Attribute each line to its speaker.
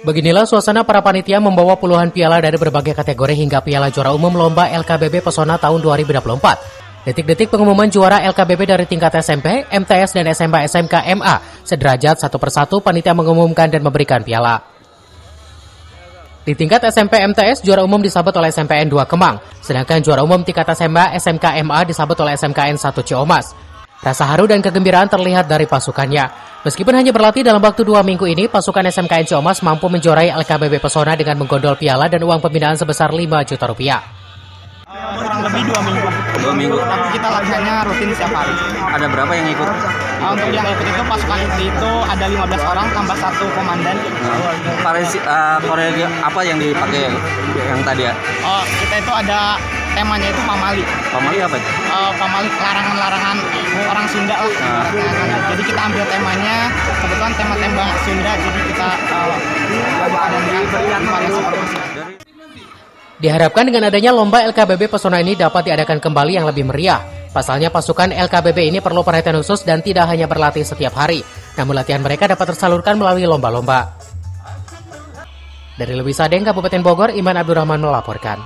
Speaker 1: Beginilah suasana para panitia membawa puluhan piala dari berbagai kategori hingga piala juara umum Lomba LKBB Pesona tahun 2024. Detik-detik pengumuman juara LKBB dari tingkat SMP, MTS, dan SMA SMK MA. Sederajat satu persatu panitia mengumumkan dan memberikan piala. Di tingkat SMP MTS, juara umum disabet oleh SMPN 2 Kemang. Sedangkan juara umum tingkat SMA SMK MA disabet oleh SMKN 1 Ciamas. Rasa haru dan kegembiraan terlihat dari pasukannya. Meskipun hanya berlatih dalam waktu 2 minggu ini, pasukan SMKN Ciamas mampu menjuarai LKBB Pesona dengan menggondol piala dan uang pembinaan sebesar 5 juta rupiah.
Speaker 2: Kurang lebih 2 minggu.
Speaker 3: 2 minggu.
Speaker 2: Tapi kita latihannya rutin setiap hari.
Speaker 3: Ada berapa yang ikut?
Speaker 2: Untuk yang ikut itu pasukan itu ada 15 orang tambah 1 komandan.
Speaker 3: Korea apa yang dipakai yang tadi ya?
Speaker 2: Oh, kita itu ada temanya itu pamali.
Speaker 3: Pamali apa itu?
Speaker 2: Pamali larangan-larangan orang Sunda lah. Jadi kita ambil temanya, kebetulan tema tembak Sunda, jadi kita ada dengan variasi promosi.
Speaker 1: Diharapkan dengan adanya lomba LKBB Pesona ini dapat diadakan kembali yang lebih meriah. Pasalnya pasukan LKBB ini perlu perhatian khusus dan tidak hanya berlatih setiap hari, namun latihan mereka dapat tersalurkan melalui lomba-lomba. Dari Lewi Sadeng, Kabupaten Bogor, Iman Abdurrahman melaporkan.